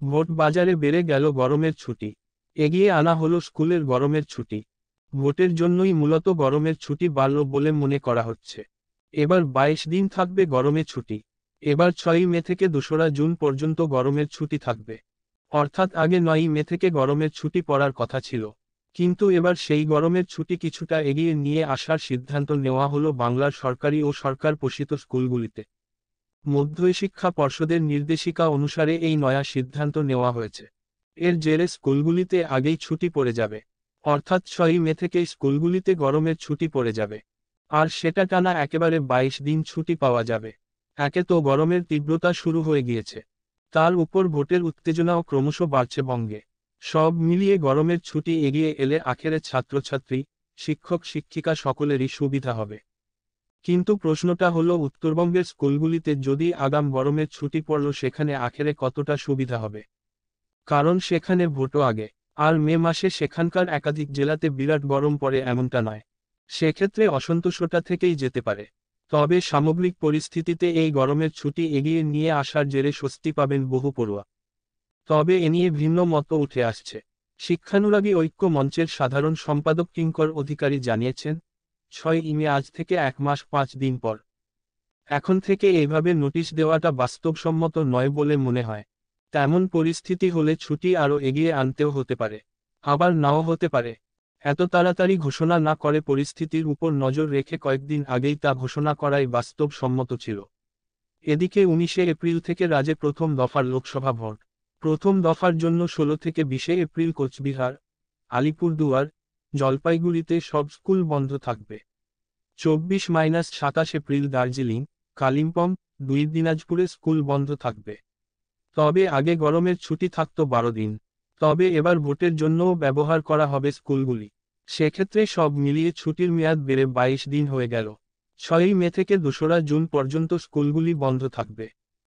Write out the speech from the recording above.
Vote বাজারে বেড়ে গেল গরমের ছুটি। এগিয়ে আনা হলো স্কুলের গরমের ছুটি। ভোটের জন্যই মূলত গরমের ছুটি বাড়ল বলে মনে করা হচ্ছে। এবার 22 দিন থাকবে গরমের ছুটি। এবার 6ই মে থেকে 2রা জুন পর্যন্ত গরমের ছুটি থাকবে। অর্থাৎ আগে 9ই মে থেকে গরমের ছুটি পড়ার কথা ছিল। কিন্তু এবার সেই গরমের ছুটি কিছুটা এগিয়ে নিয়ে আসার সিদ্ধান্ত নেওয়া হলো বাংলার সরকারি ও সরকার পোষিত স্কুলগুলিতে। মধ্যশিক্ষা পর্ষদের নির্দেশিকা অনুসারে এই নয়া সিদ্ধান্ত নেওয়া হয়েছে। এর জেরে স্কুলগুলিতে আগেই ছুটি পড়ে যাবে। অর্থাৎ 6ই মে থেকেই স্কুলগুলিতে গরমের ছুটি পড়ে যাবে। আর সেটা টানা একেবারে 22 দিন ছুটি পাওয়া যাবে। একে তো গরমের তীব্রতা শুরু হয়ে গিয়েছে, তার উপর ভোটের উত্তেজনাও ক্রমশ বাড়ছে বঙ্গে। সব মিলিয়ে গরমের ছুটি এগিয়ে এলে আখেরে ছাত্রছাত্রী, শিক্ষক শিক্ষিকা সকলেরই সুবিধা হবে। কিন্তু প্রশ্নটা হলো উত্তরবঙ্গের স্কুলগুলিতে যদি আগাম গরমের ছুটি পড়ল সেখানে আখেরে কতটা সুবিধা হবে। কারণ সেখানে ভোটও আগে। আর মে মাসে সেখানকার একাধিক জেলাতে বিরাট গরম পড়ে এমনটা নয়। সেক্ষেত্রে অসন্তোষটা থেকেই যেতে পারে। তবে সামগ্রিক পরিস্থিতিতে এই গরমের ছুটি এগিয়ে নিয়ে আসার জেরে স্বস্তি পাবেন বহু পড়ুয়া। তবে এ নিয়ে ভিন্ন মত উঠে আসছে। শিক্ষানুরাগী ঐক্য মঞ্চের সাধারণ সম্পাদক কিঙ্কর অধিকারী জানিয়েছেন, 6ই মে আজ থেকে 1 মাস 5 দিন পর। এখন থেকে এভাবে নোটিশ দেওয়াটা বাস্তবসম্মত নয় বলে মনে হয়। তেমন পরিস্থিতি হলে ছুটি আরও এগিয়ে আনতেও হতে পারে, আবার নাও হতে পারে। এত তাড়াতাড়ি ঘোষণা না করে পরিস্থিতির উপর নজর রেখে কয়েকদিন আগেই তা ঘোষণা করাই বাস্তবসম্মত ছিল। এদিকে 19শে এপ্রিল থেকে রাজ্যে প্রথম দফার লোকসভা ভোট। প্রথম দফার জন্য 16 থেকে 20শে এপ্রিল কোচবিহার, আলিপুরদুয়ার, জলপাইগুড়িতে সব স্কুল বন্ধ থাকবে। 24-27 এপ্রিল দার্জিলিং, কালিম্পং, 2 দিনাজপুরে স্কুল বন্ধ থাকবে। তবে আগে গরমের ছুটি থাকত 12 দিন। তবে এবার ভোটের জন্যও ব্যবহার করা হবে স্কুলগুলি। সেক্ষেত্রে সব মিলিয়ে ছুটির মেয়াদ বেড়ে 22 দিন হয়ে গেল। 6ই মে থেকে 2রা জুন পর্যন্ত স্কুলগুলি বন্ধ থাকবে।